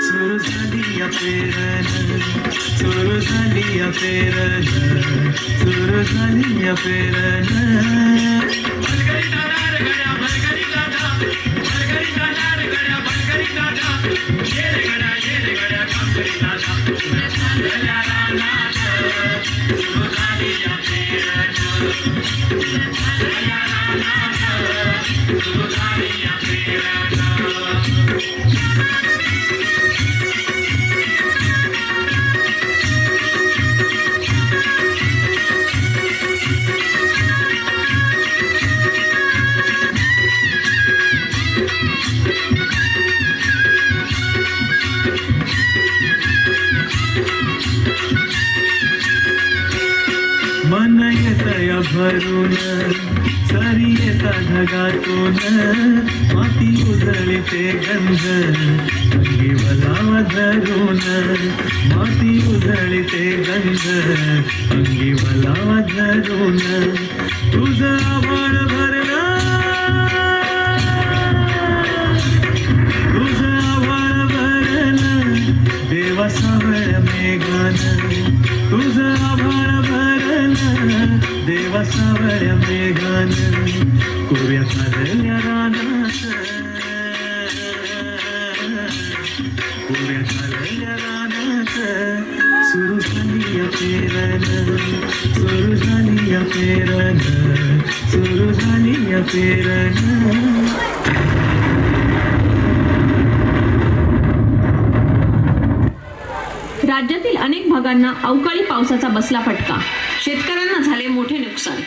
सुरू झाली पेरण, सुरू झाली पेरण, सुरू झाली पेरण. मन येतया भरून सरी येता ढगातून, माती उधळते गंध अंगी वलावा धरून, माती उधळते गंध अंगी वलावा धरून. तुझं आभाळ भरला, तुझं आभाळ भरलं देवा सावळ मेघान, तुझं आभाळ भरलं देवा सावळ मेघान. कोऱ्या झालेल्या रानात, कोऱ्या झालेल्या रानात सुरू झाली पेरण, सुरू झाली पेरण, सुरू झाली पेरण. राज्यातील अनेक भागांना अवकाळी पावसाचा बसला फटका, शेतकऱ्यांना झाले मोठे नुकसान.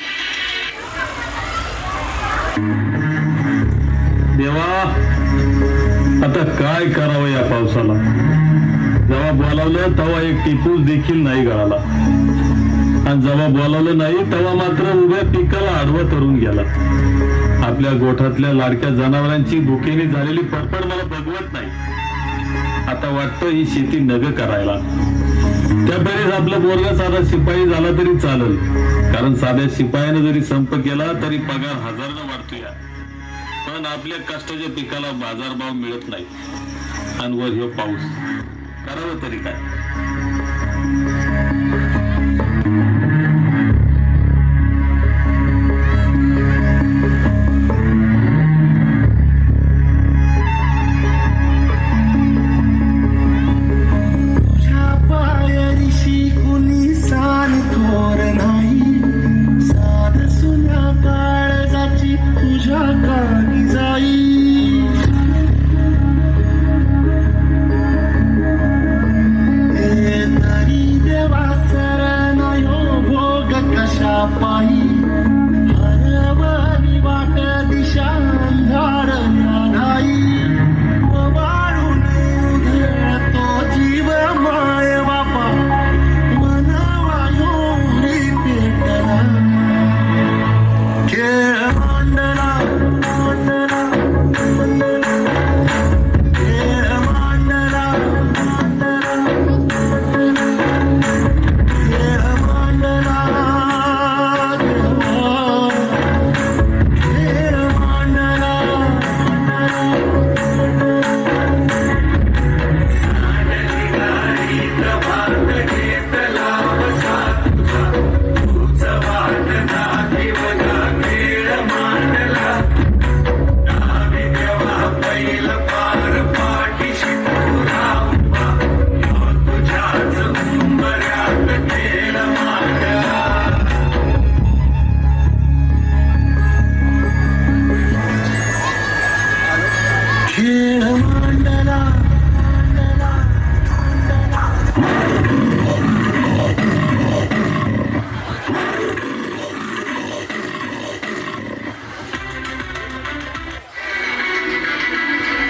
देवा, आता काय करावं या पावसाला. जेव्हा बोलावलं तेव्हा एक टिपूस देखील नाही गळाला, आणि जेव्हा बोलावलं नाही तेव्हा मात्र उभ्या पिकाला आडवं करून गेला. आपल्या गोठ्यातल्या लाडक्या जनावरांची भुकेने झालेली फडफड मला बघवत नाही. आता वाटतं ही शेती नग करायला. त्यावेळेस आपला पोरगा साधा शिपाई झाला तरी चालेल, कारण साध्या शिपायाने जरी संप केला तरी पगार हजारानं वाढतो या. पण आपल्या कष्टाच्या पिकाला बाजारभाव मिळत नाही, आणि वर ह्यो पाऊस. करावं तरी काय.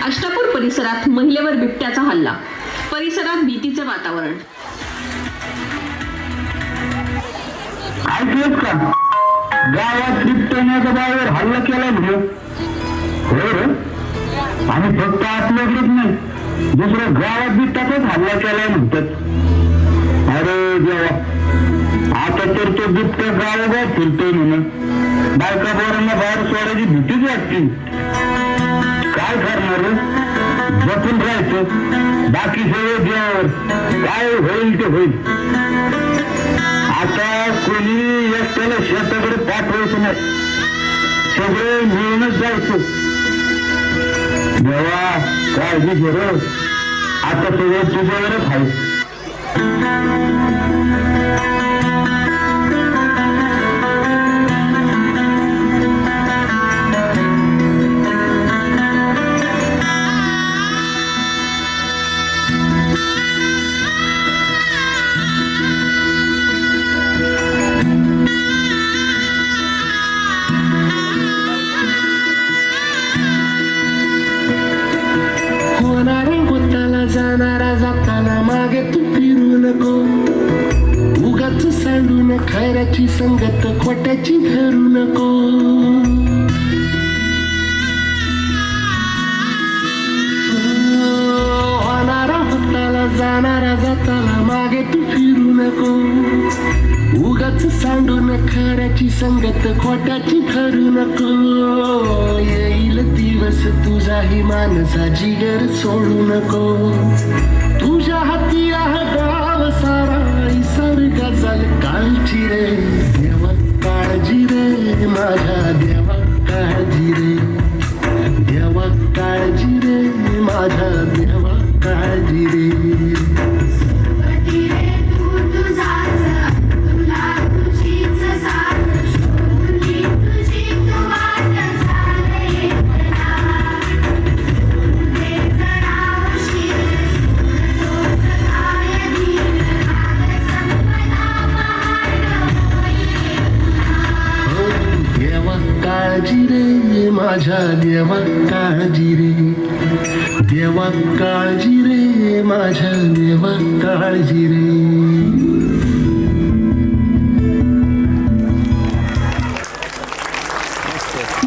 अष्टापूर परिसरात महिलेवर बिबट्याचा हल्ला, परिसरात भीतीचे वातावरण. ऐकलंच का, गावात बिबट्याने बाहेर हल्ला केला म्हणजे. होय रे, आणि फक्त आपल्याकडेच नाही, दुसऱ्या गावात बी त्याचाच हल्ला केलाय म्हणतात. अरे देवा, तो बिबट्या गावोगाव फिरतोय म्हणून बायका पोरांना बाहेर सोडायची भीतीच वाटते. काय करणार रे? जपून राहायचं, बाकी सगळं देवावर, काय होईल ते होईल. आता कोणी एकट्याला शेताकडे पाठवायचं नाही, सगळे मिळूनच जायचं. देवा काळजी घे रे, आता सगळं तुझ्यावरच आहे. होणारा होताना जाणारा जाताना मागे तू फिरू नको. उगाच सांडून खऱ्याची संगत खोट्याची धरू नको. होणारा होताना जाणारा जाताना मागे तू फिरू नको. उगाच सांडून खऱ्याची संगत खोट्याची धरू नको. येईल दिवस तुझाही मानसा जिगर सोडू नको. तुझ्या हाती आहे गाव सारा सर्ग झाल काळजी रे. देवा काळजी रे माझ्या देवा काळजी रे. देवा काळजी रे माझ्या देवा काळजी रे. काळजी रे माझ्या देवा काळजी रे. देवा काळजी रे माझ्या देवा काळजी रे.